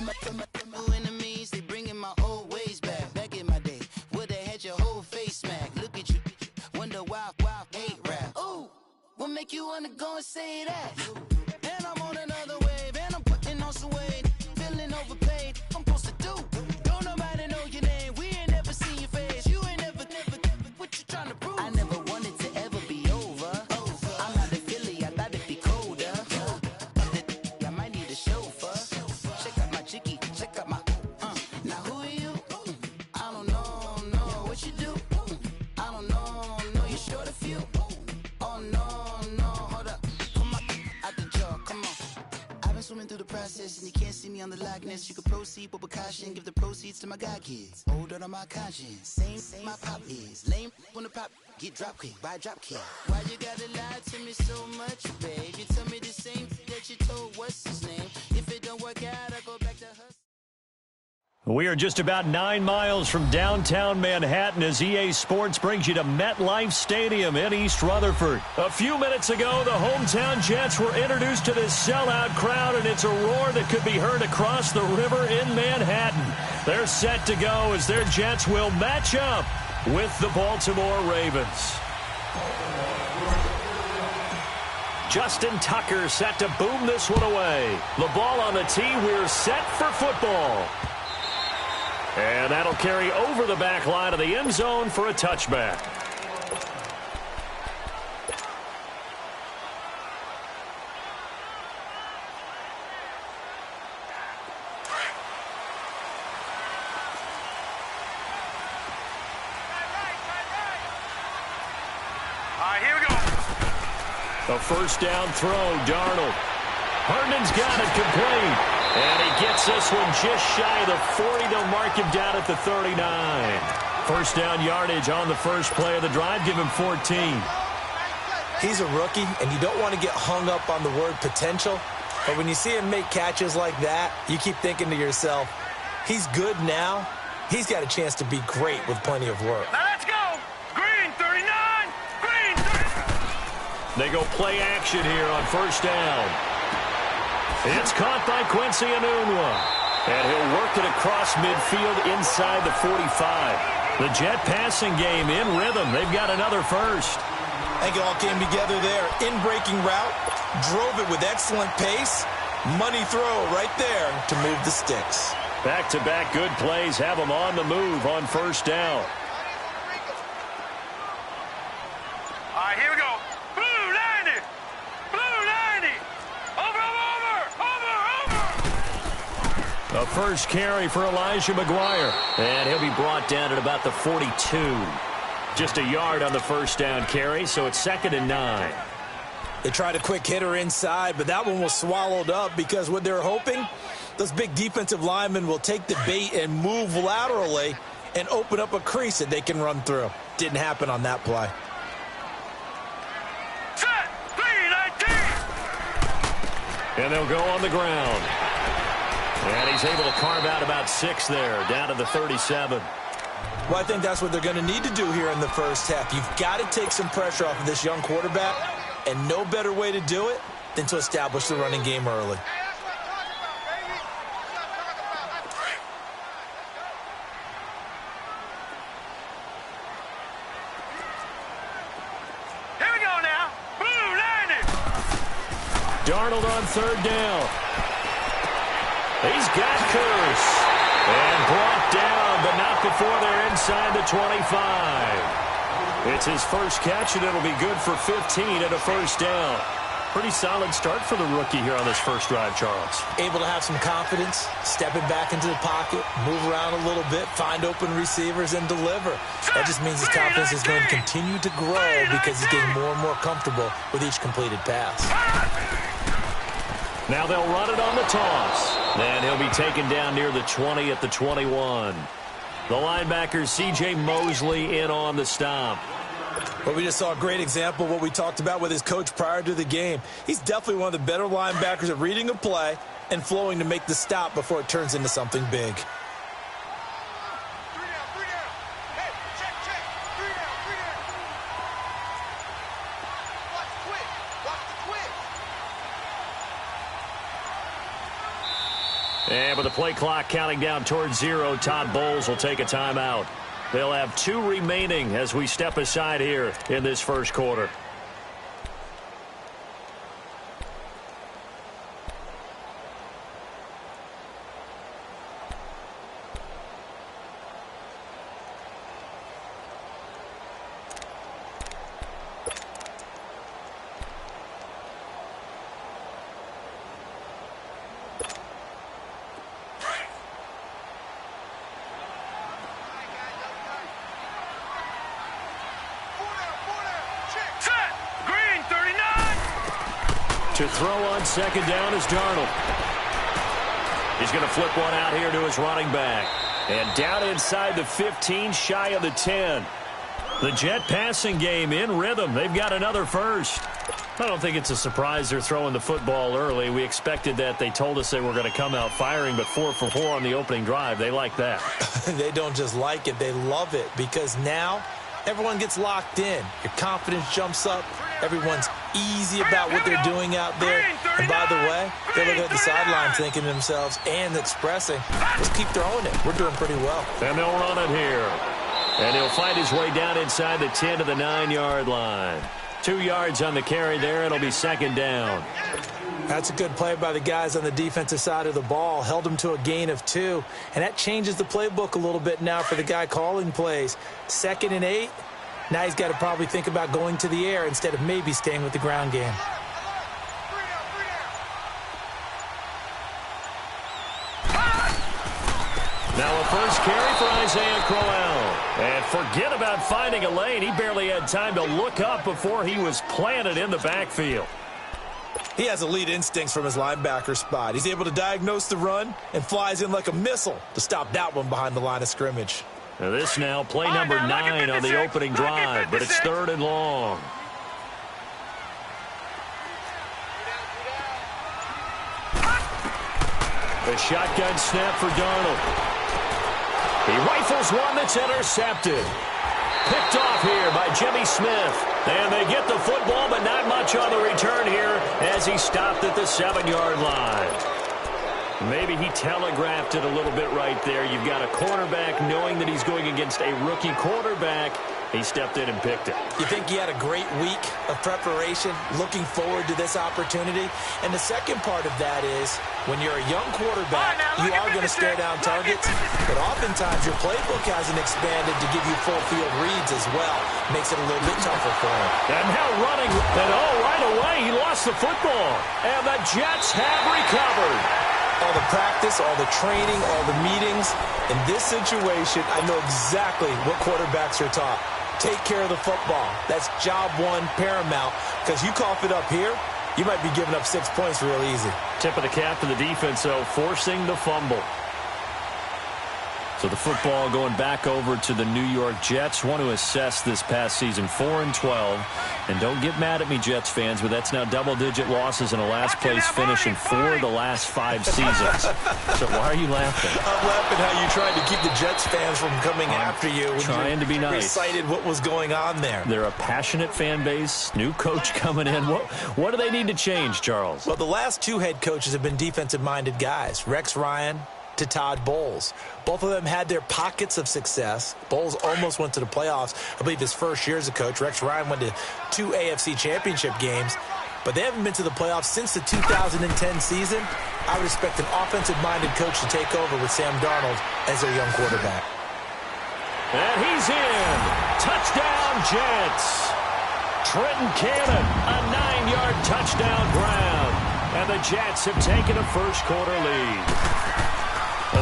New enemies, they bringing my old ways back. Back in my day, where they had your whole face smacked. Look at you, wonder why hate rap. Ooh, what make you wanna go and say that? And I'm on another wave, and I'm putting on some weight. Feeling overpaid, I'm supposed to do. Don't nobody know your name, we ain't never seen your face. You ain't never, what you trying to prove? I never wanted to ever be over. I'm not a Philly, I thought it'd be colder. I might need a chauffeur. Check out my chicky, check out my, now who are you? I don't know what you do. I don't know, you short a few. Oh no, hold up, come on, out the jaw, come on. I've been swimming through the process and you can't see me on the likeness. You can proceed but with caution, give the proceeds to my god kids. Hold on my conscience, same my pop is. Lame when the pop, get drop kick, buy drop kick. Why you gotta lie to me so much, babe? You tell me the same that you told what's his name. If it don't work out, I go back to hustle. We are just about 9 miles from downtown Manhattan as EA Sports brings you to MetLife Stadium in East Rutherford. A few minutes ago, the hometown Jets were introduced to this sellout crowd, and it's a roar that could be heard across the river in Manhattan. They're set to go as their Jets will match up with the Baltimore Ravens. Justin Tucker set to boom this one away. The ball on the tee. We're set for football. And that'll carry over the back line of the end zone for a touchback. All right, here we go. A first down throw, Darnold. Herndon's got it complete. And he gets this one just shy of the 40. They'll mark him down at the 39. First down yardage on the first play of the drive. Give him 14. He's a rookie, and you don't want to get hung up on the word potential. But when you see him make catches like that, you keep thinking to yourself, he's good now. He's got a chance to be great with plenty of work. Now let's go. Green 39. Green 39. They go play action here on first down. It's caught by Quincy Enunwa. And he'll work it across midfield inside the 45. The Jet passing game in rhythm. They've got another first. I think it all came together there. In-breaking route, drove it with excellent pace. Money throw right there to move the sticks. Back-to-back good plays have them on the move on first down. All right, here we go. Blue 90. Blue 90. Over. A first carry for Elijah McGuire. And he'll be brought down at about the 42. Just a yard on the first down carry, so it's 2nd and 9. They tried a quick hitter inside, but that one was swallowed up because what they're hoping, those big defensive linemen will take the bait and move laterally and open up a crease that they can run through. Didn't happen on that play. Set. 3-19. And they'll go on the ground. And he's able to carve out about 6 there, down to the 37. Well, I think that's what they're going to need to do here in the first half. You've got to take some pressure off of this young quarterback, and no better way to do it than to establish the running game early. Here we go now. Blue 90. Darnold on third down. He's got Curse. And brought down, but not before they're inside the 25. It's his first catch, and it'll be good for 15 and a first down. Pretty solid start for the rookie here on this first drive, Charles. Able to have some confidence, stepping back into the pocket, move around a little bit, find open receivers, and deliver. That just means his confidence is going to continue to grow because he's getting more and more comfortable with each completed pass. Now they'll run it on the toss. And he'll be taken down near the 20 at the 21. The linebacker, C.J. Mosley, in on the stop. Well, we just saw a great example of what we talked about with his coach prior to the game. He's definitely one of the better linebackers at reading a play and flowing to make the stop before it turns into something big. And with the play clock counting down towards 0, Todd Bowles will take a timeout. They'll have 2 remaining as we step aside here in this first quarter. To throw on second down is Darnold. He's going to flip one out here to his running back. And down inside the 15, shy of the 10. The Jet passing game in rhythm. They've got another first. I don't think it's a surprise they're throwing the football early. We expected that. They told us they were going to come out firing, but 4 for 4 on the opening drive. They like that. They don't just like it. They love it because now everyone gets locked in. Your confidence jumps up. Everyone's easy about what they're doing out there. And by the way, they're looking at the sideline thinking to themselves and expressing, let's keep throwing it. We're doing pretty well. And they'll run it here. And he'll find his way down inside the 10 to the 9-yard line. 2 yards on the carry there. It'll be second down. That's a good play by the guys on the defensive side of the ball. Held them to a gain of 2. And that changes the playbook a little bit now for the guy calling plays. 2nd and 8. Now he's got to probably think about going to the air instead of maybe staying with the ground game. Now a first carry for Isaiah Crowell. And forget about finding a lane. He barely had time to look up before he was planted in the backfield. He has elite instincts from his linebacker spot. He's able to diagnose the run and flies in like a missile to stop that one behind the line of scrimmage. Now this now play number 9 on the opening drive, but it's 3rd and long. The shotgun snap for Darnold. He rifles one that's intercepted. Picked off here by Jimmy Smith. And they get the football, but not much on the return here as he stopped at the 7-yard line. Maybe he telegraphed it a little bit right there. You've got a quarterback knowing that he's going against a rookie quarterback. He stepped in and picked it. You think he had a great week of preparation, looking forward to this opportunity? And the second part of that is, when you're a young quarterback, you are going to stare down targets, but oftentimes your playbook hasn't expanded to give you full field reads as well. Makes it a little bit tougher for him. And now running, and right away, he lost the football. And the Jets have recovered. All the practice, all the training, all the meetings. In this situation, I know exactly what quarterbacks are taught. Take care of the football. That's job 1 paramount, because you cough it up here, you might be giving up 6 points real easy. Tip of the cap to the defense, though, forcing the fumble. So the football going back over to the New York Jets. Want to assess this past season, 4-12. And don't get mad at me, Jets fans, but that's now double-digit losses and a last-place finish in 4 of the last 5 seasons. So why are you laughing? I'm laughing how you tried to keep the Jets fans from coming after you. Trying to be nice. Recited what was going on there. They're a passionate fan base. New coach coming in. What do they need to change, Charles? Well, the last 2 head coaches have been defensive-minded guys. Rex Ryan to Todd Bowles. Both of them had their pockets of success. Bowles almost went to the playoffs, I believe, his first year as a coach. Rex Ryan went to 2 AFC championship games, but they haven't been to the playoffs since the 2010 season. I would expect an offensive-minded coach to take over with Sam Darnold as their young quarterback. And he's in. Touchdown, Jets. Trenton Cannon, a 9-yard touchdown grab. And the Jets have taken a first-quarter lead.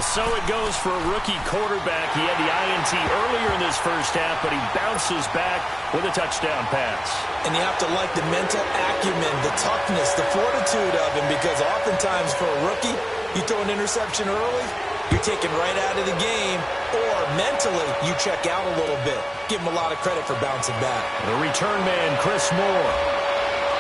So it goes for a rookie quarterback. He had the INT earlier in this first half, but he bounces back with a touchdown pass. And you have to like the mental acumen, the toughness, the fortitude of him, because oftentimes for a rookie, you throw an interception early, you're taken right out of the game, or mentally you check out a little bit. Give him a lot of credit for bouncing back. The return man, Chris Moore.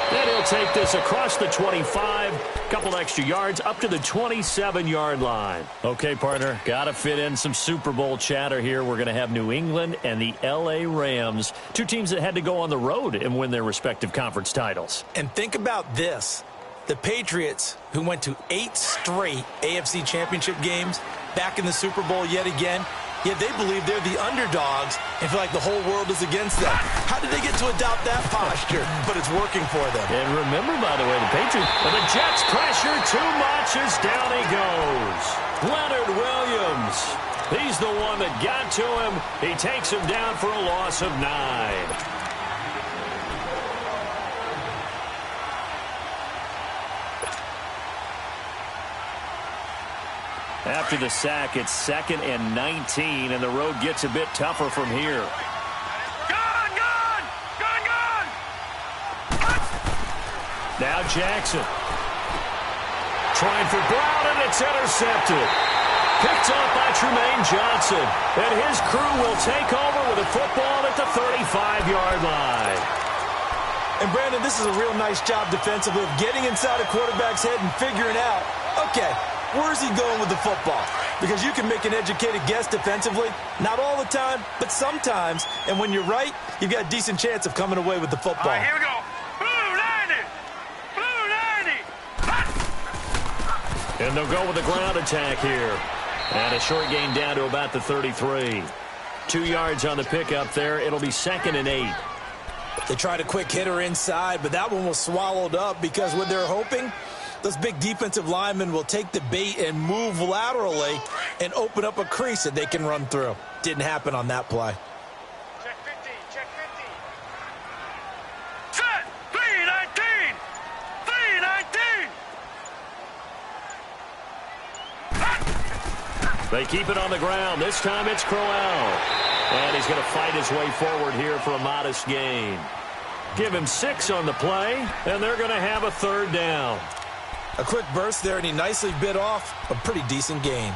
And he'll take this across the 25, couple extra yards, up to the 27-yard line. Okay, partner, got to fit in some Super Bowl chatter here. We're going to have New England and the L.A. Rams, 2 teams that had to go on the road and win their respective conference titles. And think about this. The Patriots, who went to 8 straight AFC Championship games, back in the Super Bowl yet again, yet they believe they're the underdogs and feel like the whole world is against them. How did they get to adopt that posture? But it's working for them. And remember, by the way, the Patriots, the Jets pressure too much as down he goes. Leonard Williams, he's the one that got to him. He takes him down for a loss of 9. After the sack, it's 2nd and 19, and the road gets a bit tougher from here. Gun! Now Jackson. Trying for Brown, and it's intercepted. Picked off by Tremaine Johnson. And his crew will take over with the football at the 35-yard line. And, Brandon, this is a real nice job defensively of getting inside a quarterback's head and figuring out, okay, where's he going with the football? Because you can make an educated guess defensively. Not all the time, but sometimes. And when you're right, you've got a decent chance of coming away with the football. All right, here we go. Blue 90. Blue 90. And they'll go with the ground attack here. And a short gain down to about the 33. 2 yards on the pickup there. It'll be 2nd and 8. They tried a quick hitter inside, but that one was swallowed up because what they're hoping, those big defensive linemen will take the bait and move laterally and open up a crease that they can run through. Didn't happen on that play. Check 50. Check 50. Set. 319. 319. They keep it on the ground. This time it's Crowell. And he's going to fight his way forward here for a modest gain. Give him 6 on the play, and they're going to have a 3rd down. A quick burst there, and he nicely bit off a pretty decent gain.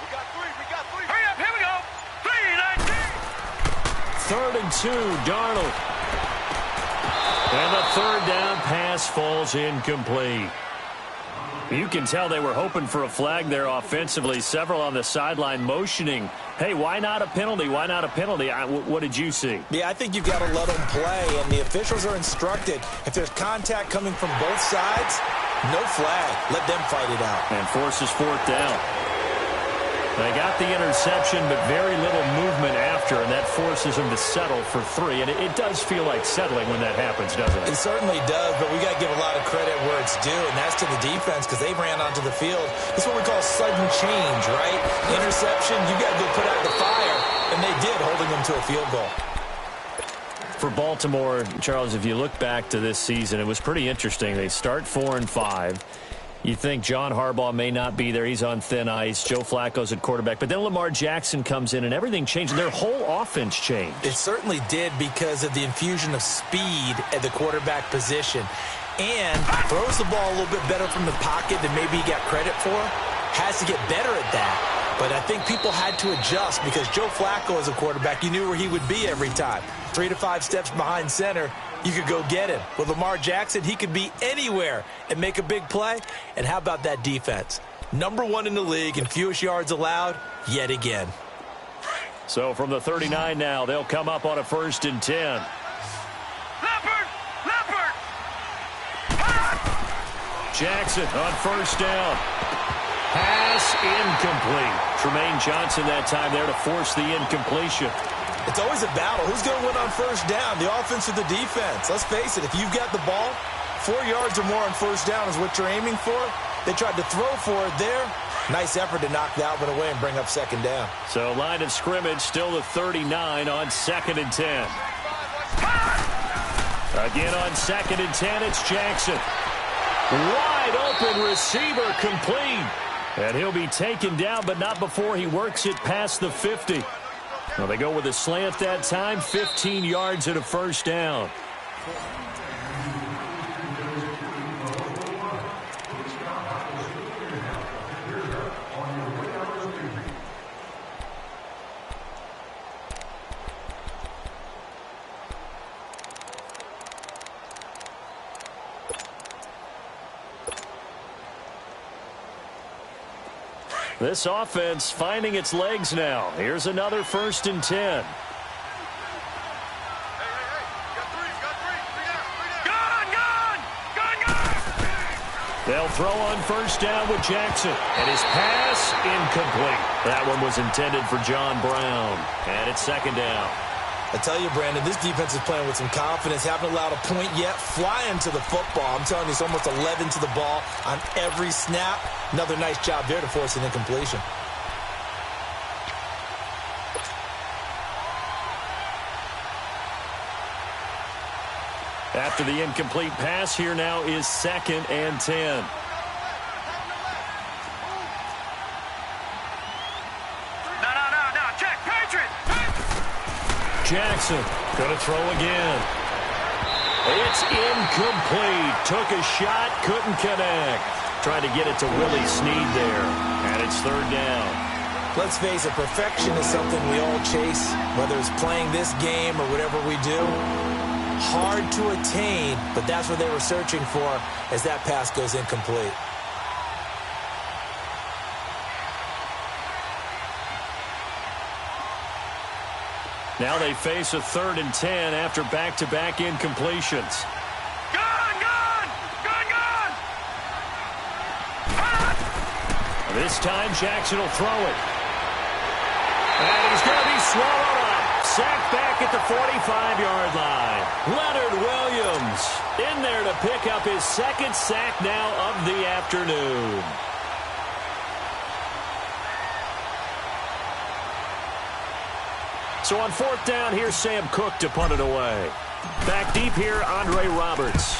We got 3. Hurry up, here we go. 319. 3rd and 2, Darnold. And the 3rd down pass falls incomplete. You can tell they were hoping for a flag there offensively. Several on the sideline motioning, hey, why not a penalty? Why not a penalty? What did you see? Yeah, I think you've got to let them play, and the officials are instructed. If there's contact coming from both sides, no flag. Let them fight it out. And forces 4th down. They got the interception, but very little movement after, and that forces them to settle for 3. And it does feel like settling when that happens, doesn't it? It certainly does, but we got to give a lot of credit where it's due, and that's to the defense because they ran onto the field. This is what we call sudden change, right? Interception, you got to go put out the fire, and they did, holding them to a field goal. For Baltimore, Charles, if you look back to this season, it was pretty interesting. They start 4-5. You think John Harbaugh may not be there. He's on thin ice. Joe Flacco's at quarterback. But then Lamar Jackson comes in, and everything changed. Their whole offense changed. It certainly did because of the infusion of speed at the quarterback position. And throws the ball a little bit better from the pocket than maybe he got credit for. Has to get better at that. But I think people had to adjust because Joe Flacco as a quarterback, you knew where he would be every time. 3 to 5 steps behind center. You could go get him. With Lamar Jackson, he could be anywhere and make a big play. And how about that defense? #1 in the league in fewest yards allowed yet again. So from the 39 now, they'll come up on a 1st and 10. Leopard! Jackson on 1st down. Pass incomplete. Tremaine Johnson that time there to force the incompletion. It's always a battle. Who's going to win on 1st down, the offense or the defense? Let's face it, if you've got the ball, 4 yards or more on 1st down is what you're aiming for. They tried to throw for it there. Nice effort to knock that one away and bring up 2nd down. So line of scrimmage still the 39 on 2nd and 10. Again on 2nd and 10, it's Jackson. Wide open receiver complete. And he'll be taken down, but not before he works it past the 50. Well, they go with a slant that time, 15 yards and a 1st down. This offense finding its legs now. Here's another 1st and 10. They'll throw on 1st down with Jackson. And his pass incomplete. That one was intended for John Brown. And it's 2nd down. I tell you, Brandon, this defense is playing with some confidence. Haven't allowed a point yet. Flying to the football. I'm telling you, it's almost 11 to the ball on every snap. Another nice job there to force an incompletion. After the incomplete pass, here now is 2nd and 10. No. Check, Patriot. Jackson going to throw again. It's incomplete. Took a shot, couldn't connect. Tried to get it to Willie Snead there. And it's 3rd down. Let's face it, perfection is something we all chase, whether it's playing this game or whatever we do. Hard to attain, but that's what they were searching for as that pass goes incomplete. Now they face a 3rd and 10 after back-to-back incompletions. Gone! This time Jackson will throw it. And he's going to be swallowed up. Sacked back at the 45-yard line. Leonard Williams in there to pick up his 2nd sack now of the afternoon. So on 4th down, here's Sam Cook to punt it away. Back deep here, Andre Roberts.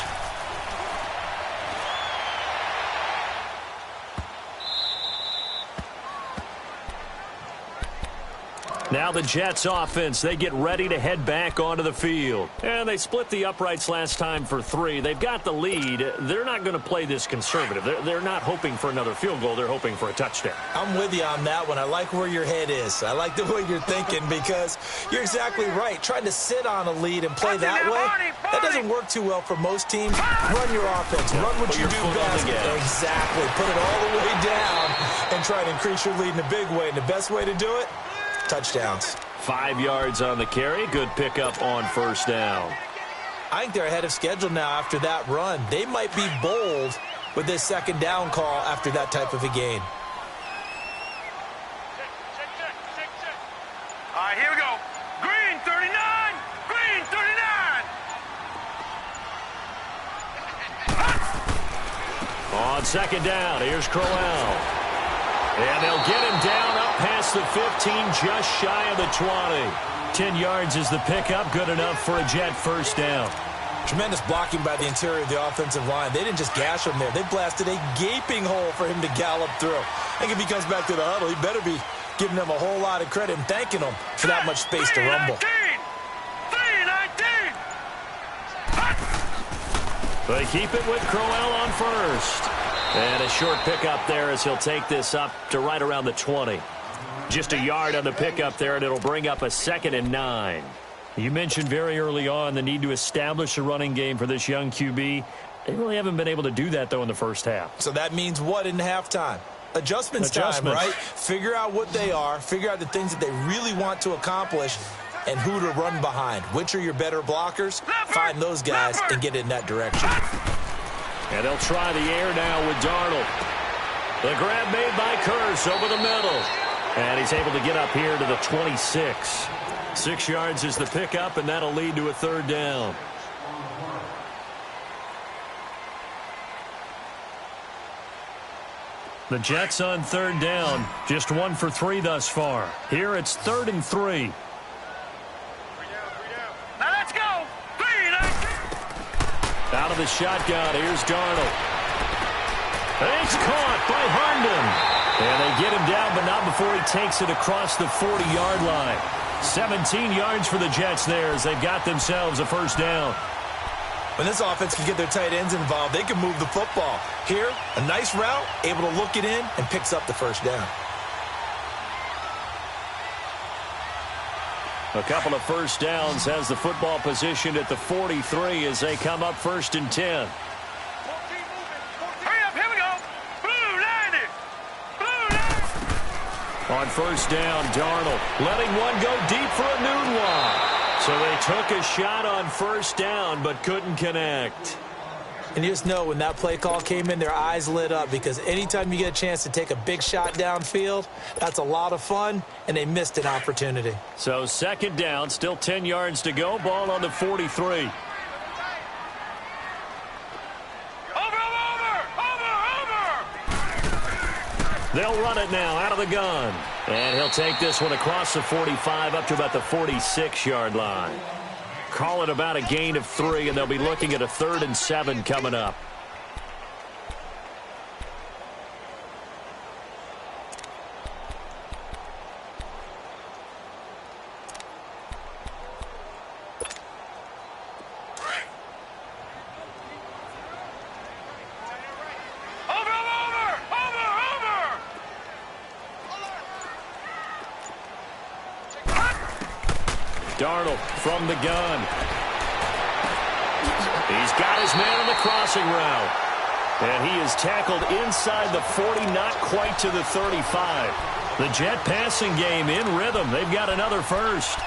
Now the Jets offense, they get ready to head back onto the field. And they split the uprights last time for 3. They've got the lead. They're not going to play this conservative. They're not hoping for another field goal. They're hoping for a touchdown. I'm with you on that one. I like where your head is. I like the way you're thinking because you're exactly right. Trying to sit on a lead and play that way, that doesn't work too well for most teams. Run your offense. Run what you do best. Exactly. Put it all the way down and try to increase your lead in a big way. And the best way to do it, touchdowns. 5 yards on the carry. Good pickup on 1st down. I think they're ahead of schedule now after that run. They might be bold with this 2nd down call after that type of a gain. Check. All right, here we go. Green 39. Green 39. On 2nd down, here's Crowell. And they'll get him down up past the 15, just shy of the 20. 10 yards is the pickup, good enough for a Jet 1st down. Tremendous blocking by the interior of the offensive line. They didn't just gash him there. They blasted a gaping hole for him to gallop through. I think if he comes back to the huddle, he better be giving them a whole lot of credit and thanking them for that much space to rumble. 3-19. They keep it with Crowell on 1st. And a short pickup there as he'll take this up to right around the 20. Just a yard on the pickup there, and it'll bring up a 2nd and 9. You mentioned very early on the need to establish a running game for this young QB. They really haven't been able to do that, though, in the 1st half. So that means what in halftime? Adjustments time, right? Figure out what they are, figure out the things that they really want to accomplish, and who to run behind. Which are your better blockers? Find those guys and get in that direction. And they'll try the air now with Darnold. The grab made by Kearse over the middle. And he's able to get up here to the 26. 6 yards is the pickup, and that'll lead to a 3rd down. The Jets on 3rd down. Just 1 for 3 thus far. Here it's 3rd and 3. Now let's go. 3-19. Out of the shotgun, here's Darnold. It's caught by Herndon. And they get him down, but not before he takes it across the 40-yard line. 17 yards for the Jets there as they've got themselves a 1st down. When this offense can get their tight ends involved, they can move the football. Here, a nice route, able to look it in, and picks up the 1st down. A couple of 1st downs, has the football positioned at the 43 as they come up 1st and 10. Hurry up, here we go. Blue 90. Blue 90. On first down, Darnold letting one go deep for a noon one. So they took a shot on first down but couldn't connect. And you just know when that play call came in, their eyes lit up because anytime you get a chance to take a big shot downfield, that's a lot of fun, and they missed an opportunity. So second down, still 10 yards to go, ball on the 43. They'll run it now out of the gun. And he'll take this one across the 45 up to about the 46-yard line. Call it about a gain of 3, and they'll be looking at a 3rd and 7 coming up. Darnold from the gun. He's got his man on the crossing route. And he is tackled inside the 40, not quite to the 35. The Jet passing game in rhythm. They've got another first.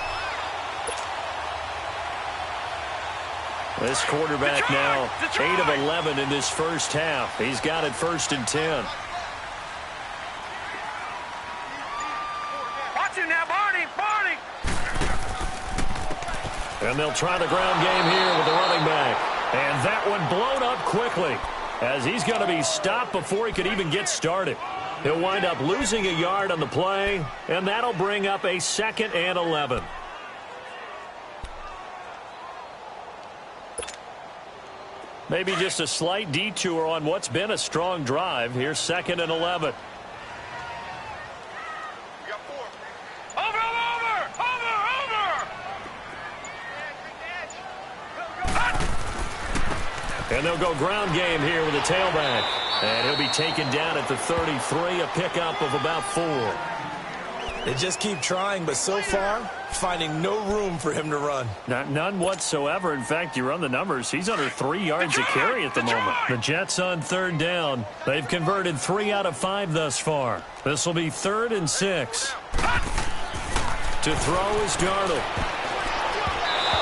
This quarterback now 8 of 11 in this first half. He's got it 1st and 10. Watch him now, Barney! And they'll try the ground game here with the running back. And that one blown up quickly as he's going to be stopped before he could even get started. He'll wind up losing a yard on the play, and that'll bring up a 2nd and 11. Maybe just a slight detour on what's been a strong drive. Here's 2nd and 11. And they'll go ground game here with a tailback. And he'll be taken down at the 33, a pickup of about 4. They just keep trying, but so far, finding no room for him to run. None whatsoever. In fact, you run the numbers. He's under 3 yards a carry at the moment. The Jets on 3rd down. They've converted 3 out of 5 thus far. This will be 3rd and 6. To throw is Darnold.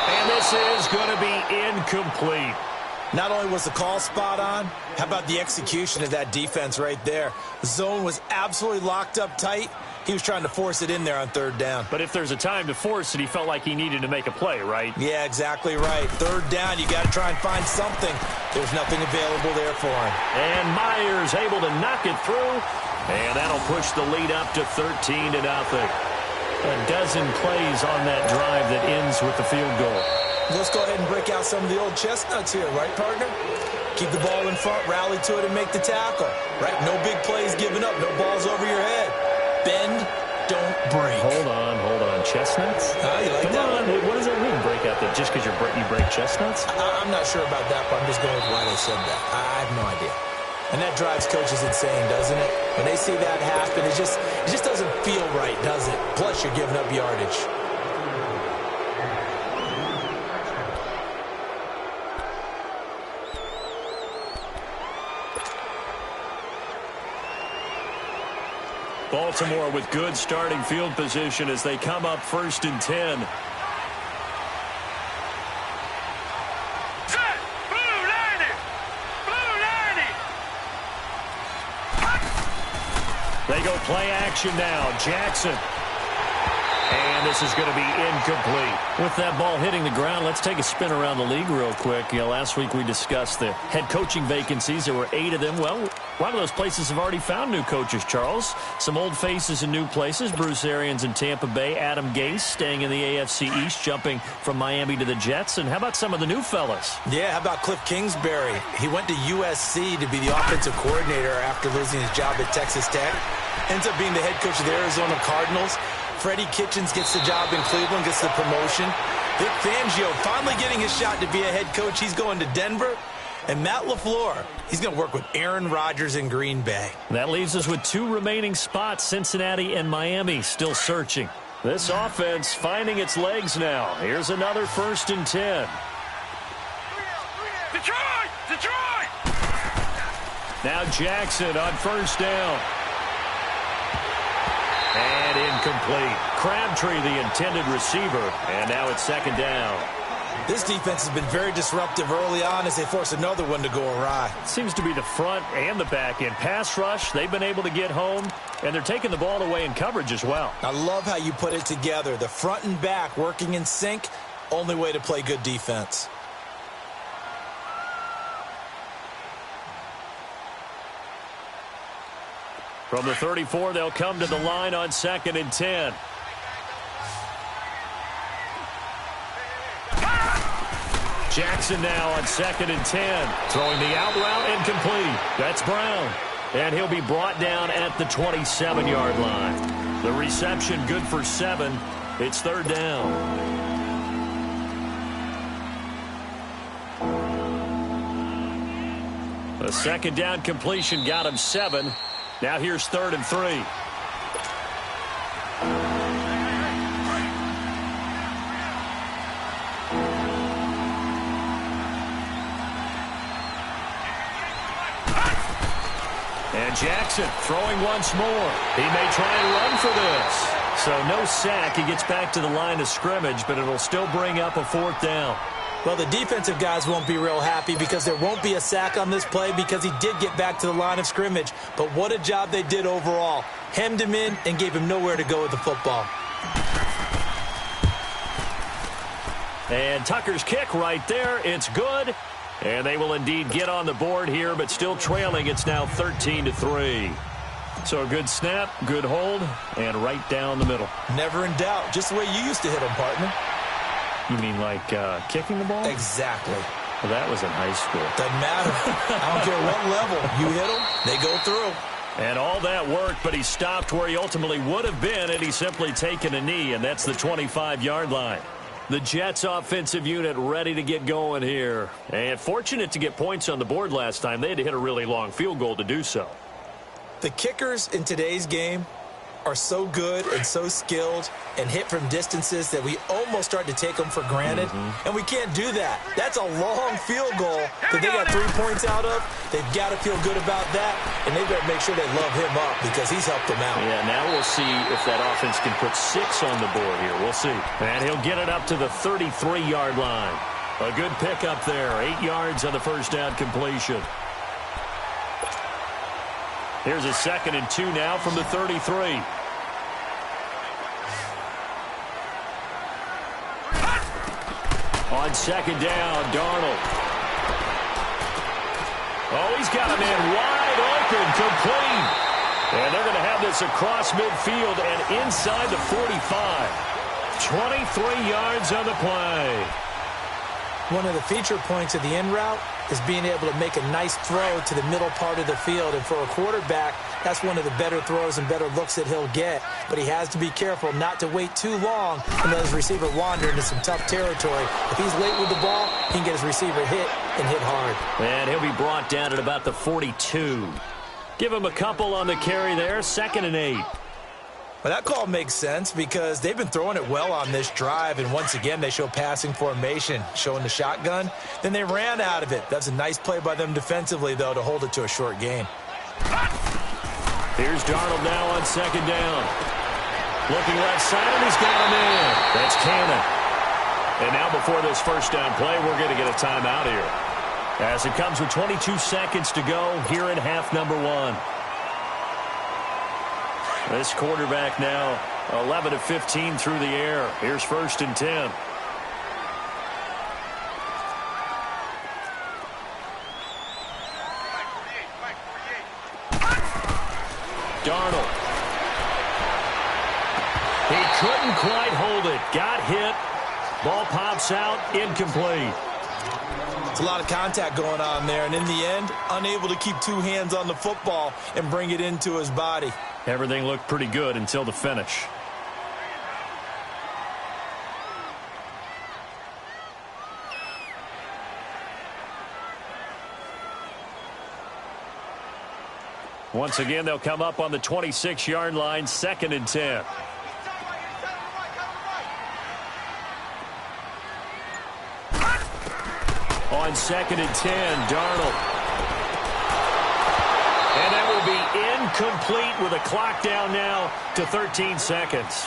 And this is going to be incomplete. Not only was the call spot on, how about the execution of that defense right there? The zone was absolutely locked up tight. He was trying to force it in there on 3rd down. But if there's a time to force it, he felt like he needed to make a play, right? Yeah, exactly right. 3rd down, you got to try and find something. There's nothing available there for him. And Myers able to knock it through. And that'll push the lead up to 13-0. A dozen plays on that drive that ends with the field goal. Let's go ahead and break out some of the old chestnuts here, right, partner? Keep the ball in front, rally to it, and make the tackle. Right? No big plays given up, no balls over your head. Bend, don't break. Hold on. Chestnuts? You like Come that on. one? What does that mean, break out? That just because you break chestnuts? I'm not sure about that, but I'm just going with why they said that. I have no idea. And that drives coaches insane, doesn't it? When they see that happen, it just doesn't feel right, does it? Plus, you're giving up yardage. Baltimore with good starting field position as they come up 1st and 10. Set! Blue 90! Blue 90! They go play action now. Jackson. And this is going to be incomplete. With that ball hitting the ground, let's take a spin around the league real quick. Last week we discussed the head coaching vacancies. There were 8 of them. Well, a lot of those places have already found new coaches, Charles. Some old faces in new places. Bruce Arians in Tampa Bay. Adam Gase staying in the AFC East, jumping from Miami to the Jets. And how about some of the new fellas? Yeah, how about Cliff Kingsbury? He went to USC to be the offensive coordinator after losing his job at Texas Tech. Ends up being the head coach of the Arizona Cardinals. Freddie Kitchens gets the job in Cleveland, gets the promotion. Vic Fangio finally getting his shot to be a head coach. He's going to Denver. And Matt LaFleur, he's going to work with Aaron Rodgers in Green Bay. That leaves us with 2 remaining spots, Cincinnati and Miami, still searching. This offense finding its legs now. Here's another 1st and 10. Detroit! Detroit! Now Jackson on 1st down. And incomplete. Crabtree, the intended receiver, and now it's second down. This defense has been very disruptive early on as they force another one to go awry. Seems to be the front and the back end. Pass rush, they've been able to get home, and they're taking the ball away in coverage as well. I love how you put it together. The front and back working in sync, only way to play good defense. From the 34, they'll come to the line on 2nd and 10. Jackson now on 2nd and 10. Throwing the out route incomplete. That's Brown. And he'll be brought down at the 27-yard line. The reception good for 7. It's 3rd down. A 2nd down completion got him 7. Now here's 3rd and 3. And Jackson throwing once more. He may try and run for this. So no sack. He gets back to the line of scrimmage, but it'll still bring up a 4th down. Well, the defensive guys won't be real happy because there won't be a sack on this play because he did get back to the line of scrimmage. But what a job they did overall. Hemmed him in and gave him nowhere to go with the football. And Tucker's kick right there. It's good. And they will indeed get on the board here, but still trailing. It's now 13-3. So a good snap, good hold, and right down the middle. Never in doubt. Just the way you used to hit them, partner. You mean like kicking the ball? Exactly. Well, that was in high school. Doesn't matter. I don't care what level. You hit them, they go through. And all that worked, but he stopped where he ultimately would have been, and he's simply taken a knee, and that's the 25-yard line. The Jets offensive unit ready to get going here. And fortunate to get points on the board last time. They had to hit a really long field goal to do so. The kickers in today's game are so good and so skilled and hit from distances that we almost start to take them for granted. And we can't do that. That's a long field goal that they got 3 points out of. They've got to feel good about that, and they've got to make sure they love him up because he's helped them out. Yeah, now we'll see if that offense can put 6 on the board here. We'll see. And he'll get it up to the 33-yard line. A good pickup there. 8 yards on the first down completion. Here's a 2nd and 2 now from the 33. On 2nd down, Darnold. Oh, he's got a man wide open, complete. And they're going to have this across midfield and inside the 45. 23 yards on the play. One of the feature points of the in route is being able to make a nice throw to the middle part of the field. And for a quarterback, that's one of the better throws and better looks that he'll get. But he has to be careful not to wait too long and let his receiver wander into some tough territory. If he's late with the ball, he can get his receiver hit and hit hard. And he'll be brought down at about the 42. Give him a couple on the carry there, 2nd and 8. Well, that call makes sense because they've been throwing it well on this drive, and once again they show passing formation, showing the shotgun. Then they ran out of it. That's a nice play by them defensively, though, to hold it to a short gain. Here's Darnold now on 2nd down. Looking left side, and he's got him in. That's Cannon. And now before this first down play, we're going to get a timeout here. As it comes with 22 seconds to go here in half number 1. This quarterback now 11 of 15 through the air. Here's 1st and 10. Darnold. He couldn't quite hold it. Got hit. Ball pops out. Incomplete. It's a lot of contact going on there, and in the end, unable to keep 2 hands on the football and bring it into his body. Everything looked pretty good until the finish. Once again, they'll come up on the 26-yard line, 2nd and 10. On 2nd and 10, Darnold. And that will be incomplete with a clock down now to 13 seconds.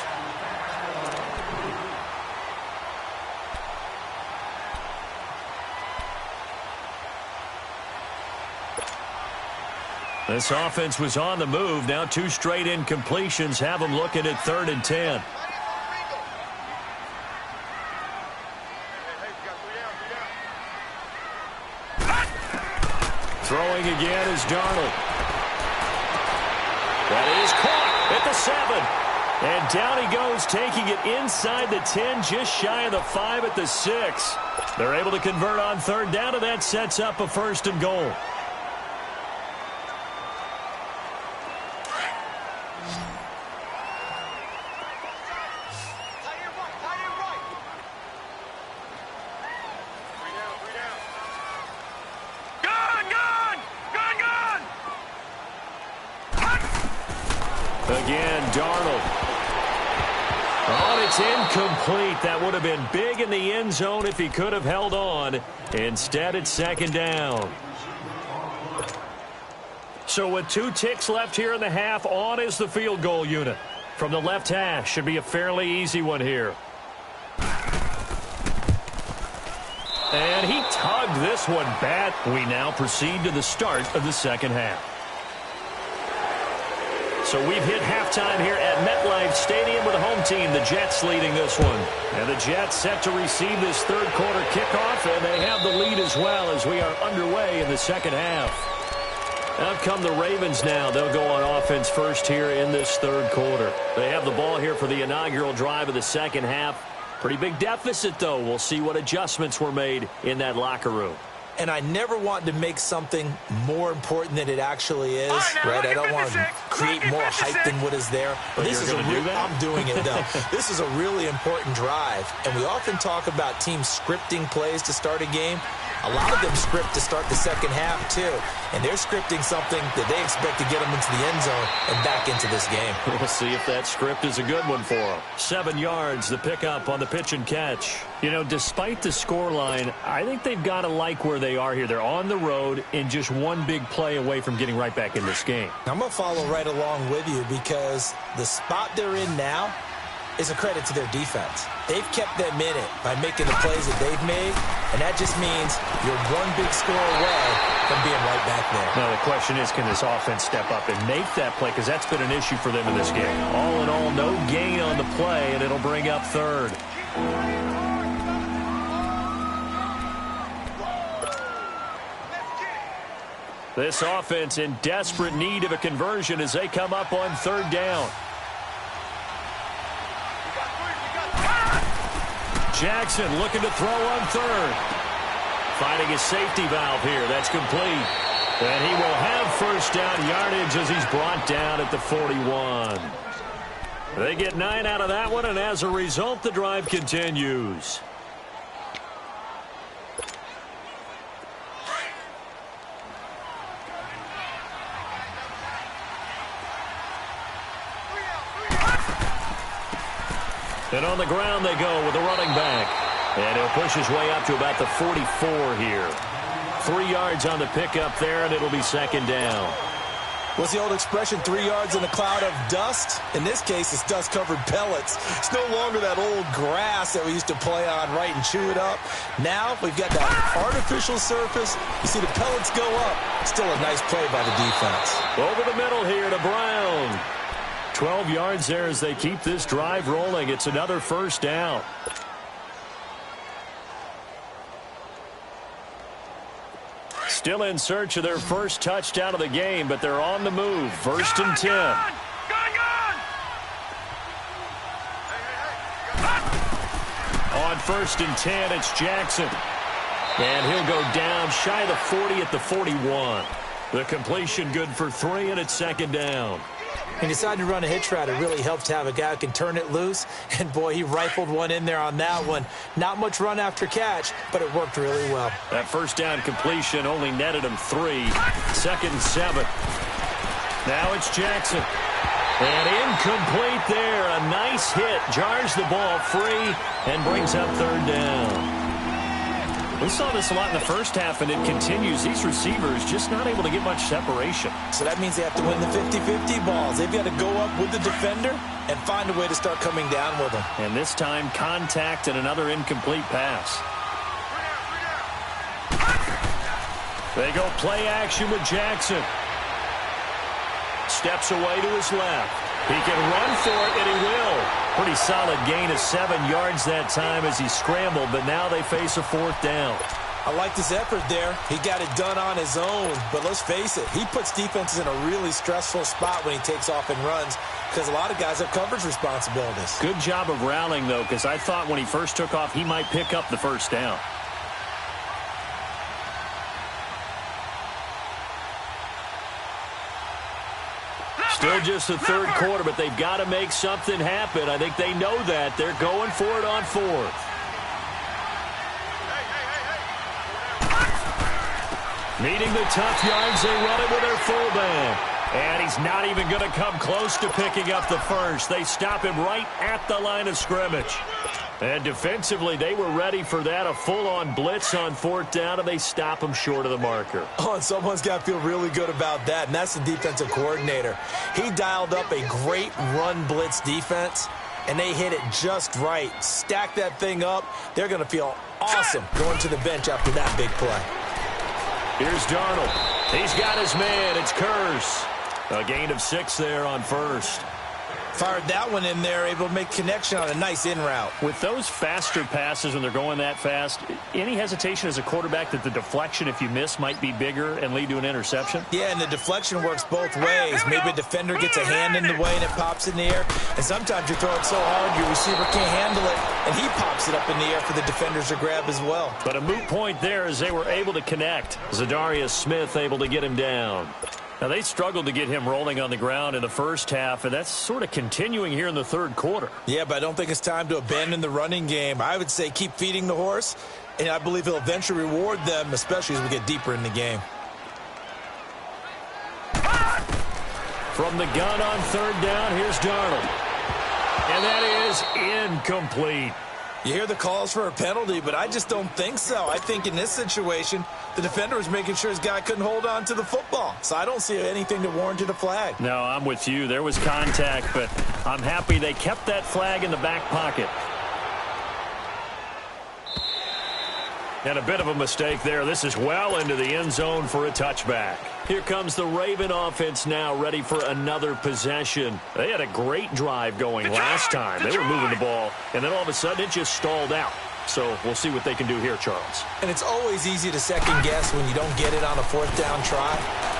This offense was on the move. Now 2 straight incompletions have them looking at 3rd and 10. Throwing again is Darnold. That is caught at the 7. And down he goes, taking it inside the 10, just shy of the 5 at the 6. They're able to convert on 3rd down, and that sets up a 1st and goal. Again, Darnold. Oh, it's incomplete. That would have been big in the end zone if he could have held on. Instead, it's 2nd down. So with 2 ticks left here in the half, on is the field goal unit. From the left hash, should be a fairly easy one here. And he tugged this one bad. We now proceed to the start of the 2nd half. So we've hit halftime here at MetLife Stadium with the home team, the Jets, leading this one. And the Jets set to receive this 3rd quarter kickoff, and they have the lead as well as we are underway in the 2nd half. Out come the Ravens now. They'll go on offense first here in this 3rd quarter. They have the ball here for the inaugural drive of the 2nd half. Pretty big deficit, though. We'll see what adjustments were made in that locker room. And I never want to make something more important than it actually is, right? I don't want to create more hype than what is there. But this is I'm doing it, though. This is a really important drive. And we often talk about teams scripting plays to start a game. A lot of them script to start the 2nd half, too. And they're scripting something that they expect to get them into the end zone and back into this game. We'll see if that script is a good one for them. 7 yards, the pickup on the pitch and catch. You know, despite the scoreline, I think they've got to like where they are here. They're on the road and just one big play away from getting right back in this game. I'm going to follow right along with you because the spot they're in now is a credit to their defense. They've kept them in it by making the plays that they've made, and that just means you're one big score away from being right back there. Now, the question is, can this offense step up and make that play? Because that's been an issue for them in this game. All in all, no gain on the play, and it'll bring up 3rd. This offense in desperate need of a conversion as they come up on 3rd down. Jackson looking to throw on 3rd. Finding a safety valve here. That's complete. And he will have 1st down yardage as he's brought down at the 41. They get 9 out of that one, and as a result, the drive continues. And on the ground they go with the running back. And he'll push his way up to about the 44 here. 3 yards on the pickup there, and it'll be 2nd down. What's the old expression, 3 yards in a cloud of dust? In this case, it's dust-covered pellets. It's no longer that old grass that we used to play on, right, and chew it up. Now we've got that artificial surface. You see the pellets go up. Still a nice play by the defense. Over the middle here to Brown. 12 yards there as they keep this drive rolling. It's another 1st down. Still in search of their first touchdown of the game, but they're on the move. 1st and 10. On 1st and 10, it's Jackson. And he'll go down shy of the 40 at the 41. The completion good for 3, and it's 2nd down. He decided to run a hitch route. It really helps to have a guy who can turn it loose. And, boy, he rifled one in there on that one. Not much run after catch, but it worked really well. That 1st down completion only netted him 3. 2nd and 7. Now it's Jackson. And incomplete there. A nice hit. Jars the ball free and brings up 3rd down. We saw this a lot in the first half, and it continues. These receivers just not able to get much separation. So that means they have to win the 50-50 balls. They've got to go up with the defender and find a way to start coming down with them. And this time, contact and another incomplete pass. They go play action with Jackson. Steps away to his left. He can run for it, and he will. Pretty solid gain of 7 yards that time as he scrambled, but now they face a 4th down. I like his effort there. He got it done on his own, but let's face it, he puts defenses in a really stressful spot when he takes off and runs because a lot of guys have coverage responsibilities. Good job of rallying, though, because I thought when he first took off, he might pick up the 1st down. Still just the 3rd quarter, but they've got to make something happen. I think they know that. They're going for it on 4th. Needing the tough yards, they run it with their fullback. And he's not even going to come close to picking up the 1st. They stop him right at the line of scrimmage. And defensively, they were ready for that, a full-on blitz on 4th down, and they stop him short of the marker. Oh, and someone's got to feel really good about that, and that's the defensive coordinator. He dialed up a great run blitz defense, and they hit it just right. Stack that thing up. They're going to feel awesome going to the bench after that big play. Here's Darnold. He's got his man. It's Kurz. A gain of 6 there on 1st. Fired that one in there, able to make connection on a nice in route. With those faster passes when they're going that fast, any hesitation as a quarterback that the deflection, if you miss, might be bigger and lead to an interception? Yeah, and the deflection works both ways. Maybe a defender gets a hand in the way and it pops in the air. And sometimes you throw it so hard your receiver can't handle it, and he pops it up in the air for the defenders to grab as well. But a moot point there as they were able to connect. Zadarius Smith able to get him down. Now, they struggled to get him rolling on the ground in the first half, and that's sort of continuing here in the 3rd quarter. Yeah, but I don't think it's time to abandon the running game. I would say keep feeding the horse, and I believe he'll eventually reward them, especially as we get deeper in the game. From the gun on 3rd down, here's Darnold. And that is incomplete. You hear the calls for a penalty, but I just don't think so. I think in this situation, the defender was making sure his guy couldn't hold on to the football. So I don't see anything that warranted a flag. No, I'm with you. There was contact, but I'm happy they kept that flag in the back pocket. And a bit of a mistake there. This is well into the end zone for a touchback. Here comes the Raven offense now, ready for another possession. They had a great drive going last time. They were moving the ball, and then all of a sudden it just stalled out. So we'll see what they can do here, Charles. And it's always easy to second guess when you don't get it on a 4th down try.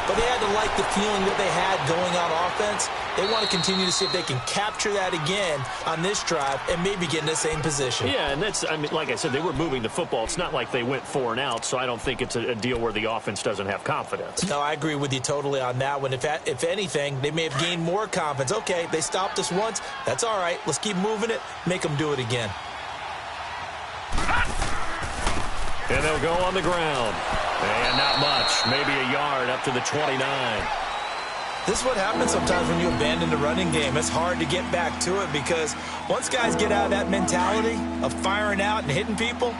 But they had to like the feeling that they had going on offense. They want to continue to see if they can capture that again on this drive and maybe get in the same position. Yeah, and that's, I mean, like I said, they were moving the football. It's not like they went 4 and out, so I don't think it's a deal where the offense doesn't have confidence. No, I agree with you totally on that one. If anything, they may have gained more confidence. Okay, they stopped us once. That's all right. Let's keep moving it. Make them do it again. And they'll go on the ground. And not much. Maybe a yard up to the 29. This is what happens sometimes when you abandon the running game. It's hard to get back to it because once guys get out of that mentality of firing out and hitting people,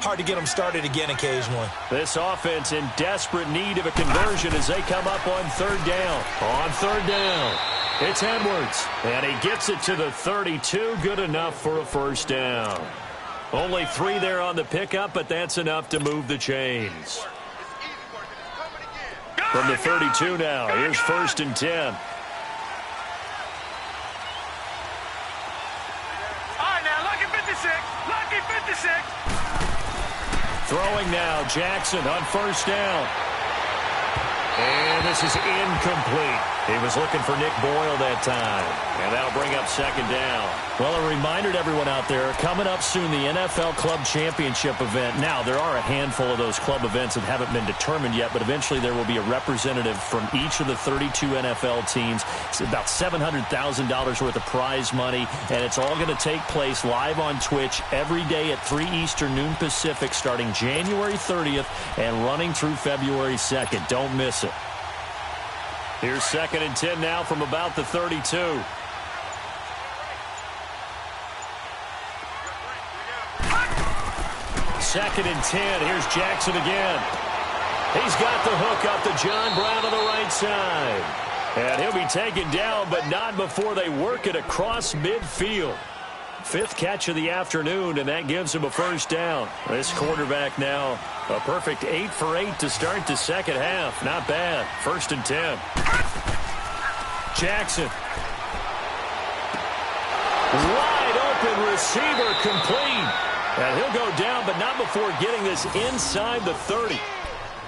hard to get them started again occasionally. This offense in desperate need of a conversion as they come up on 3rd down. On 3rd down, it's Edwards. And he gets it to the 32. Good enough for a 1st down. Only 3 there on the pickup, but that's enough to move the chains. From the 32 now, here's 1st and 10. All right, now, lucky 56. Lucky 56. Throwing now, Jackson on 1st down. And this is incomplete. He was looking for Nick Boyle that time. And that'll bring up 2nd down. Well, a reminder to everyone out there, coming up soon, the NFL Club Championship event. Now, there are a handful of those club events that haven't been determined yet, but eventually there will be a representative from each of the 32 NFL teams. It's about $700,000 worth of prize money, and it's all going to take place live on Twitch every day at 3 Eastern, noon Pacific, starting January 30th and running through February 2nd. Don't miss it. Here's 2nd and 10 now from about the 32. 2nd and 10. Here's Jackson again. He's got the hook up to John Brown on the right side. And he'll be taken down, but not before they work it across midfield. 5th catch of the afternoon, and that gives him a first down. This quarterback now a perfect 8 for 8 to start the second half. Not bad. 1st and 10. Jackson. Wide open receiver complete. And he'll go down, but not before getting this inside the 30.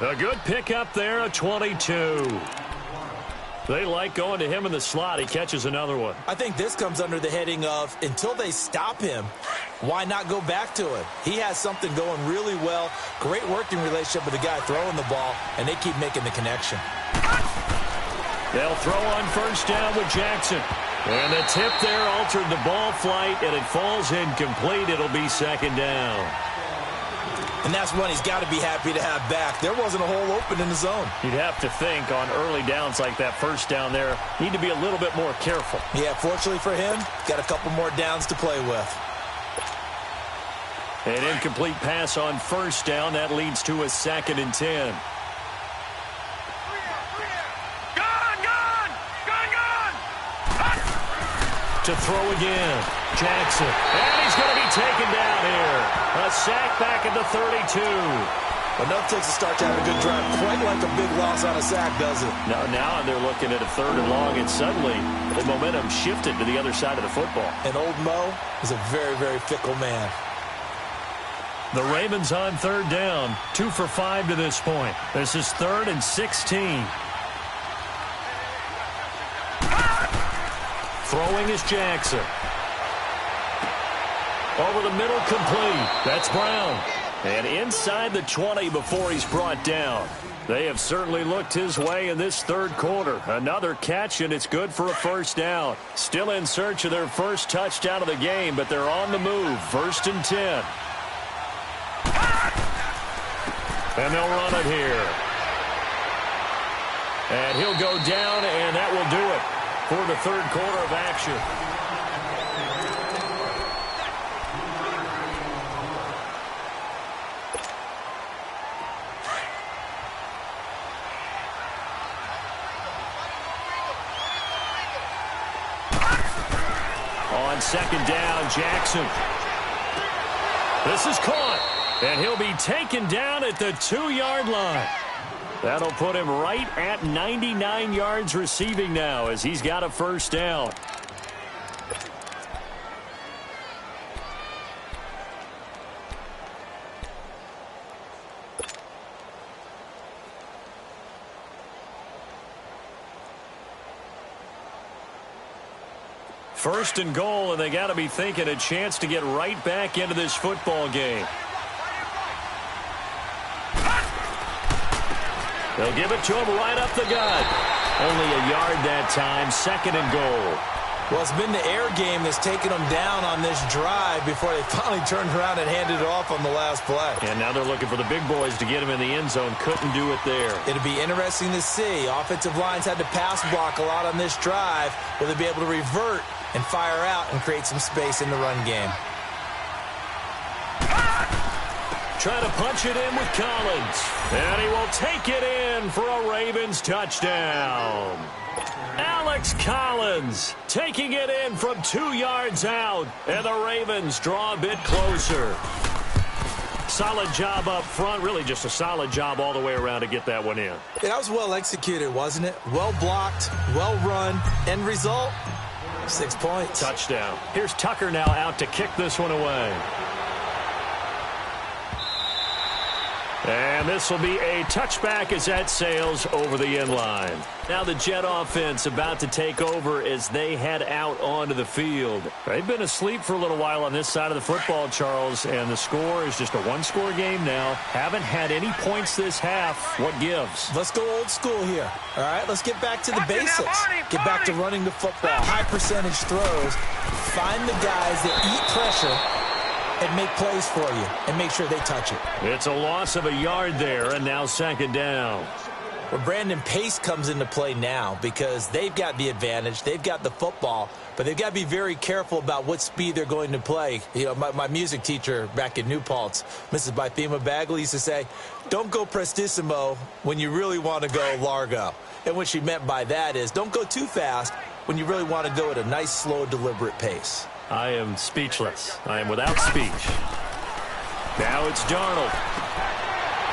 A good pickup there, a 22. They like going to him in the slot. He catches another one. I think this comes under the heading of until they stop him, why not go back to it? He has something going really well. Great working relationship with the guy throwing the ball, and they keep making the connection. They'll throw on first down with Jackson. And the tip there altered the ball flight, and it falls incomplete. It'll be 2nd down. And that's one he's got to be happy to have back. There wasn't a hole open in the zone. You'd have to think on early downs like that first down there, need to be a little bit more careful. Yeah, fortunately for him, got a couple more downs to play with. An incomplete pass on first down. That leads to a 2nd and 10. To throw again. Jackson. And he's going to be taken down here. A sack back at the 32. Enough takes a start to have a good drive. Quite like a big loss on a sack, does it? Now they're looking at a 3rd and long, and suddenly the momentum shifted to the other side of the football. And old Mo is a very, very fickle man. The Ravens on 3rd down. 2 for 5 to this point. This is 3rd and 16. Throwing is Jackson. Over the middle, complete. That's Brown. And inside the 20 before he's brought down. They have certainly looked his way in this 3rd quarter. Another catch, and it's good for a first down. Still in search of their first touchdown of the game, but they're on the move. 1st and 10. And they'll run it here. And he'll go down, and that will do it for the 3rd quarter of action. On 2nd down, Jackson. This is caught, and he'll be taken down at the 2-yard line. That'll put him right at 99 yards receiving now as he's got a first down. First and goal, and they got to be thinking a chance to get right back into this football game. They'll give it to him right up the gut. Only a yard that time. 2nd and goal. Well, it's been the air game that's taken them down on this drive before they finally turned around and handed it off on the last play. And now they're looking for the big boys to get him in the end zone. Couldn't do it there. It'll be interesting to see. Offensive lines had to pass block a lot on this drive. Will they be able to revert and fire out and create some space in the run game? Trying to punch it in with Collins. And he will take it in for a Ravens touchdown. Alex Collins taking it in from 2 yards out. And the Ravens draw a bit closer. Solid job up front. Really just a solid job all the way around to get that one in. Yeah, that was well executed, wasn't it? Well blocked, well run. End result, 6 points. Touchdown. Here's Tucker now out to kick this one away. And this will be a touchback as that sails over the end line. Now the Jet offense about to take over as they head out onto the field. They've been asleep for a little while on this side of the football, Charles, and the score is just a one-score game now. Haven't had any points this half. What gives? Let's go old school here. All right, let's get back to the basics. Get back to running the football. High percentage throws. Find the guys that eat pressure and make plays for you and make sure they touch it. It's a loss of a yard there, and now second down. where Brandon Pace comes into play now because they've got the advantage. They've got the football, but they've got to be very careful about what speed they're going to play. You know, my music teacher back in New Paltz, Mrs. Bythema Bagley, used to say, don't go prestissimo when you really want to go largo. And what she meant by that is don't go too fast when you really want to go at a nice, slow, deliberate pace. I am speechless. I am without speech. Now it's Darnold.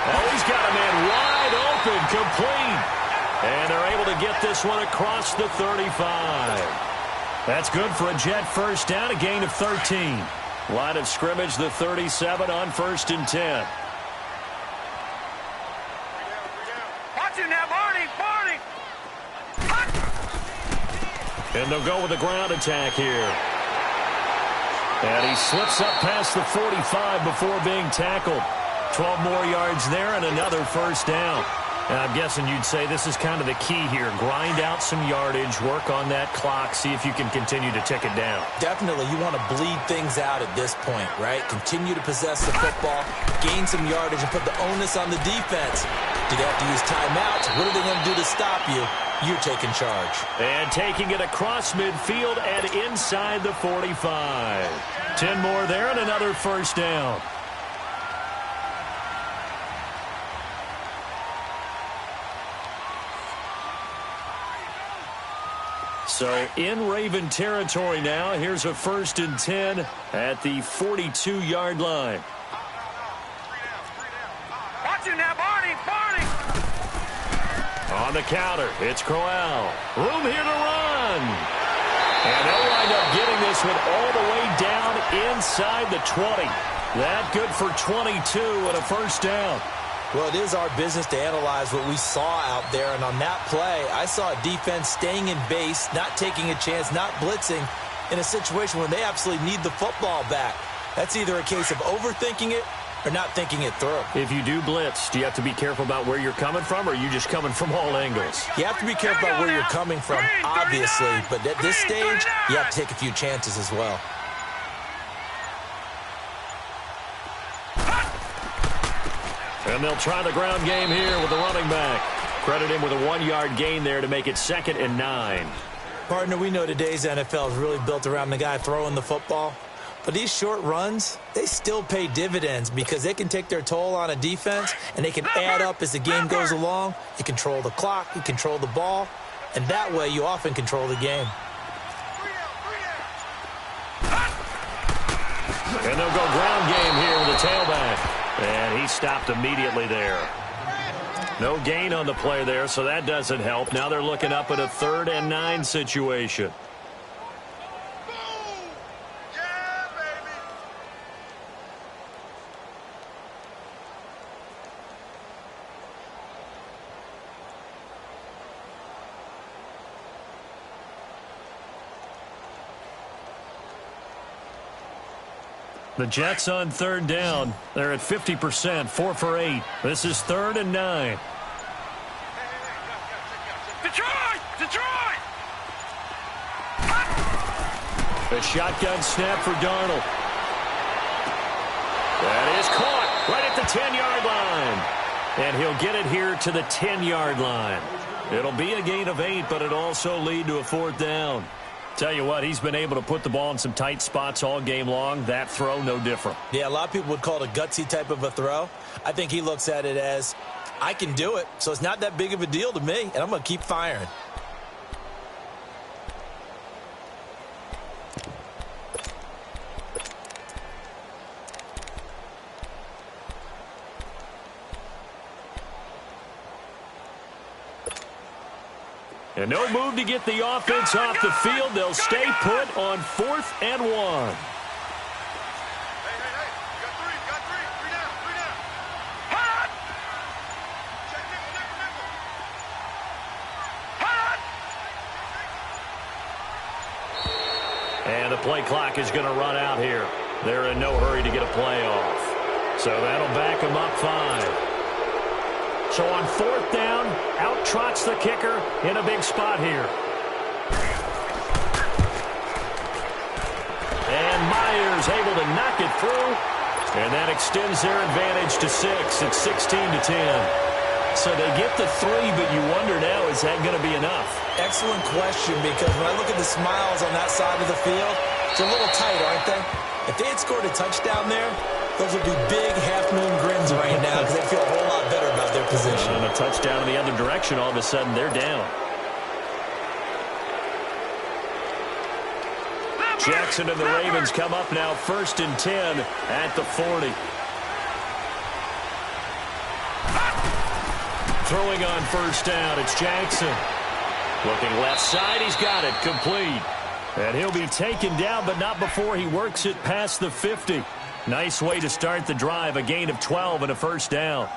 Oh, he's got a man wide open, complete. And they're able to get this one across the 35. That's good for a Jet first down, a gain of 13. Line of scrimmage, the 37 on 1st and 10. Watch him now, Barney! And they'll go with a ground attack here. And he slips up past the 45 before being tackled. 12 more yards there and another first down. And I'm guessing you'd say this is kind of the key here. Grind out some yardage, work on that clock, see if you can continue to tick it down. Definitely, you want to bleed things out at this point, right? Continue to possess the football, gain some yardage, and put the onus on the defense. Do they have to use timeouts? What are they going to do to stop you? You're taking charge. And taking it across midfield and inside the 45. 10 more there and another first down. So in Raven territory now. Here's a 1st and 10 at the 42-yard line. Watch him now, Barney! On the counter, it's Crowell. Room here to run. And they'll wind up getting this one all the way down inside the 20. That good for 22 and a first down. Well, it is our business to analyze what we saw out there. And on that play, I saw a defense staying in base, not taking a chance, not blitzing in a situation where they absolutely need the football back. That's either a case of overthinking it or not thinking it through. If you do blitz, do you have to be careful about where you're coming from, or are you just coming from all angles? You have to be careful about where you're coming from, obviously. But at this stage, you have to take a few chances as well. And they'll try the ground game here with the running back. Credit him with a 1-yard gain there to make it 2nd and 9. Partner, we know today's NFL is really built around the guy throwing the football. But these short runs, they still pay dividends because they can take their toll on a defense and they can add up as the game goes along. You control the clock, you control the ball, and that way you often control the game. And they'll go ground game here with the tailback. And he stopped immediately there. No gain on the play there, so that doesn't help. Now they're looking up at a 3rd and 9 situation. The Jets on 3rd down. They're at 50%, 4 for 8. This is 3rd and 9. Detroit! A shotgun snap for Darnold. That is caught right at the 10-yard line. And he'll get it here to the 10-yard line. It'll be a gain of 8, but it'll also lead to a 4th down. Tell you what, he's been able to put the ball in some tight spots all game long. That throw, no different. Yeah, a lot of people would call it a gutsy type of a throw. I think he looks at it as, I can do it, so it's not that big of a deal to me, and I'm going to keep firing. And no move to get the offense off the field. They'll stay put on 4th and 1. Got three down. Hot! Hot! And the play clock is going to run out here. They're in no hurry to get a play off. So that'll back them up 5. So on 4th down, out trots the kicker in a big spot here. And Myers able to knock it through. And that extends their advantage to 6. It's 16-10. So they get the 3, but you wonder now, is that going to be enough? Excellent question, because when I look at the smiles on that side of the field, it's a little tight, aren't they? If they had scored a touchdown there, those would be big half-moon grins right now because they feel a whole lot better about their position. And a touchdown in the other direction, all of a sudden they're down. Jackson and the Ravens come up now 1st and 10 at the 40. Throwing on 1st down, it's Jackson. Looking left side, he's got it, complete. And he'll be taken down, but not before he works it past the 50. Nice way to start the drive, a gain of 12 and a 1st down.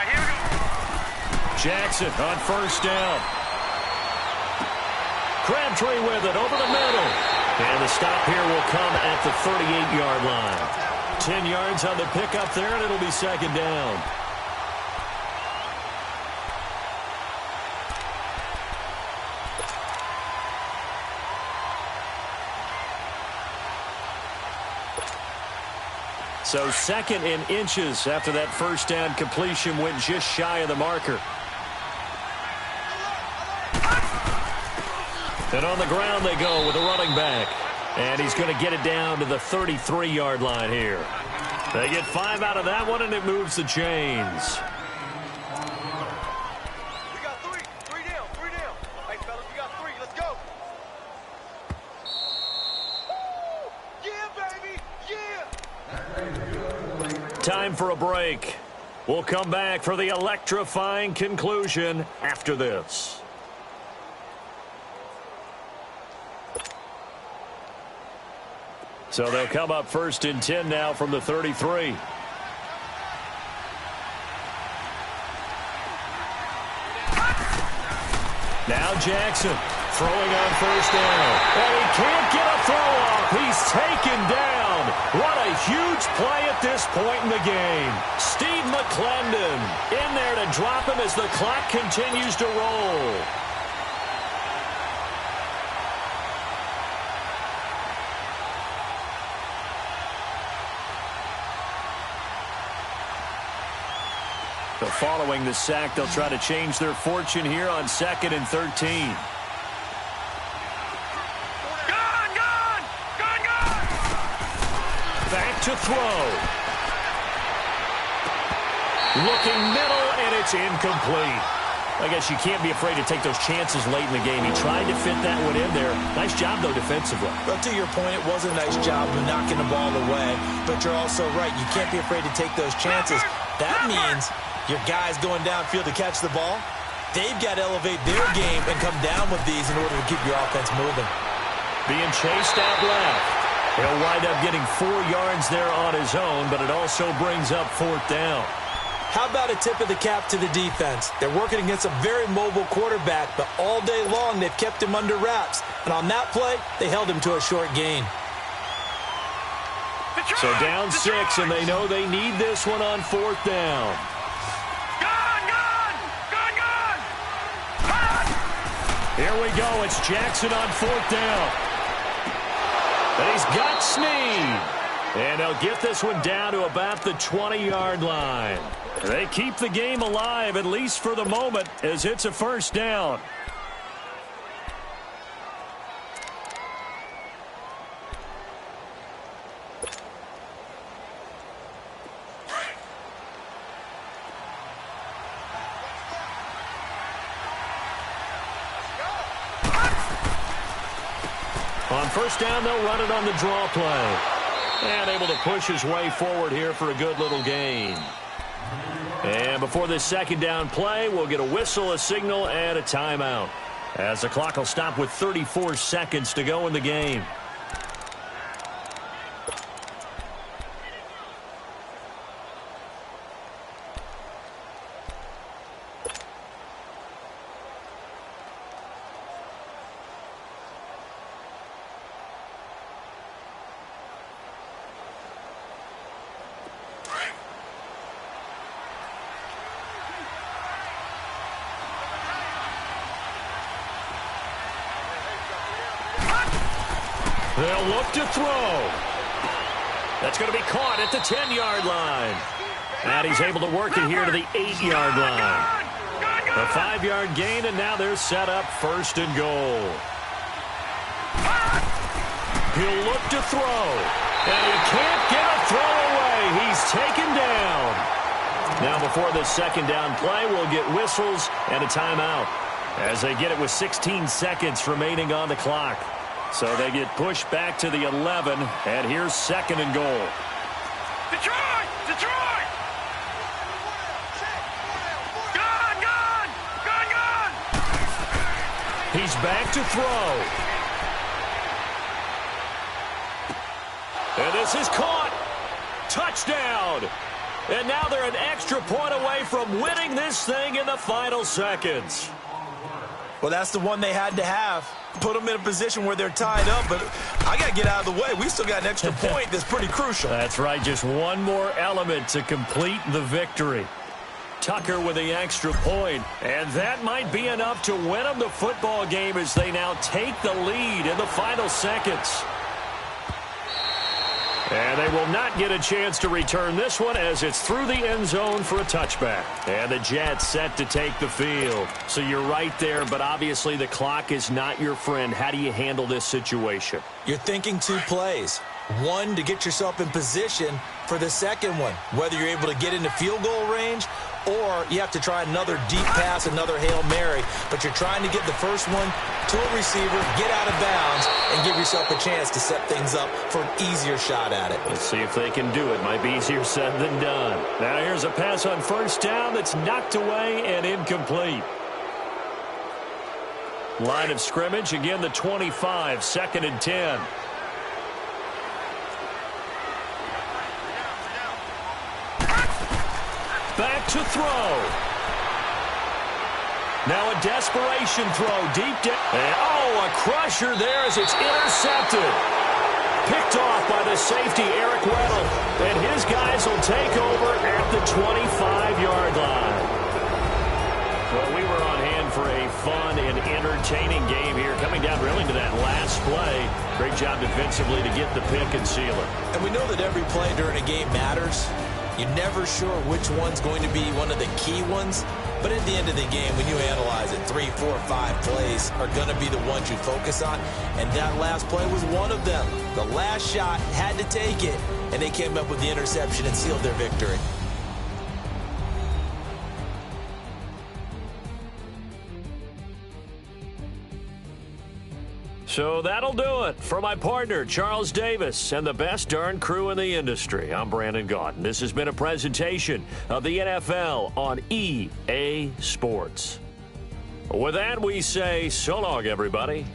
Here we go. Jackson on 1st down. Crabtree with it over the middle. And the stop here will come at the 38-yard line. 10 yards on the pickup there, and it'll be 2nd down. So 2nd and inches after that 1st down completion went just shy of the marker. And on the ground they go with a running back. And he's going to get it down to the 33-yard line here. They get 5 out of that one, and it moves the chains. We got 3. 3 down. 3 down. Hey, fellas, we got 3. Let's go. Woo! Yeah, baby. Yeah. Time for a break. We'll come back for the electrifying conclusion after this. So they'll come up 1st and 10 now from the 33. Now Jackson throwing on 1st down. And he can't get a throw off. He's taken down. What a huge play at this point in the game. Steve McClendon in there to drop him as the clock continues to roll. So following the sack, they'll try to change their fortune here on 2nd and 13. Back to throw. Looking middle, and it's incomplete. I guess you can't be afraid to take those chances late in the game. He tried to fit that one in there. Nice job, though, defensively. But to your point, it was a nice job of knocking the ball away. But you're also right. You can't be afraid to take those chances. That means your guys going downfield to catch the ball, they've got to elevate their game and come down with these in order to keep your offense moving. Being chased out left. He'll wind up getting 4 yards there on his own, but it also brings up 4th down. How about a tip of the cap to the defense? They're working against a very mobile quarterback, but all day long they've kept him under wraps. And on that play, they held him to a short gain. So down 6, and they know they need this one on 4th down. Here we go. It's Jackson on 4th down. And he's got Snead. And they'll get this one down to about the 20-yard line. They keep the game alive, at least for the moment, as it's a 1st down. On 1st down, they'll run it on the draw play. And able to push his way forward here for a good little gain. And before this 2nd down play, we'll get a whistle, a signal, and a timeout, as the clock will stop with 34 seconds to go in the game. They'll look to throw. That's going to be caught at the 10-yard line. And he's able to work it here to the 8-yard line. A 5-yard gain, and now they're set up 1st and goal. He'll look to throw. And he can't get a throw away. He's taken down. Now before this 2nd down play, we'll get whistles and a timeout as they get it with 16 seconds remaining on the clock. So they get pushed back to the 11, and here's 2nd and goal. Detroit! Detroit! Gone! Gone! Gone! Gone! He's back to throw. And this is caught. Touchdown. And now they're an extra point away from winning this thing in the final seconds. Well, that's the one they had to have. Put them in a position where they're tied up, but I got to get out of the way. We still got an extra point that's pretty crucial. That's right, just one more element to complete the victory. Tucker with the extra point, and that might be enough to win them the football game as they now take the lead in the final seconds. And they will not get a chance to return this one as it's through the end zone for a touchback. And the Jets set to take the field. So you're right there, but obviously the clock is not your friend. How do you handle this situation? You're thinking 2 plays. One, to get yourself in position for the second one, whether you're able to get into field goal range or you have to try another deep pass, another Hail Mary, but you're trying to get the first one to a receiver, get out of bounds, and give yourself a chance to set things up for an easier shot at it. Let's see if they can do it. Might be easier said than done. Now here's a pass on 1st down that's knocked away and incomplete. Line of scrimmage, again the 25, 2nd and 10. Back to throw. Now a desperation throw deep down. And a crusher there as it's intercepted. Picked off by the safety, Eric Weddle. And his guys will take over at the 25-yard line. Well, we were on hand for a fun and entertaining game here. Coming down really to that last play. Great job defensively to get the pick and seal it. And we know that every play during a game matters. You're never sure which one's going to be one of the key ones. But at the end of the game, when you analyze it, 3, 4, 5 plays are going to be the ones you focus on. And that last play was one of them. The last shot had to take it, and they came up with the interception and sealed their victory. So that'll do it for my partner, Charles Davis, and the best darn crew in the industry. I'm Brandon Gaudin. This has been a presentation of the NFL on EA Sports. With that, we say so long, everybody.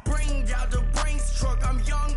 Bring out the Brinks truck, I'm young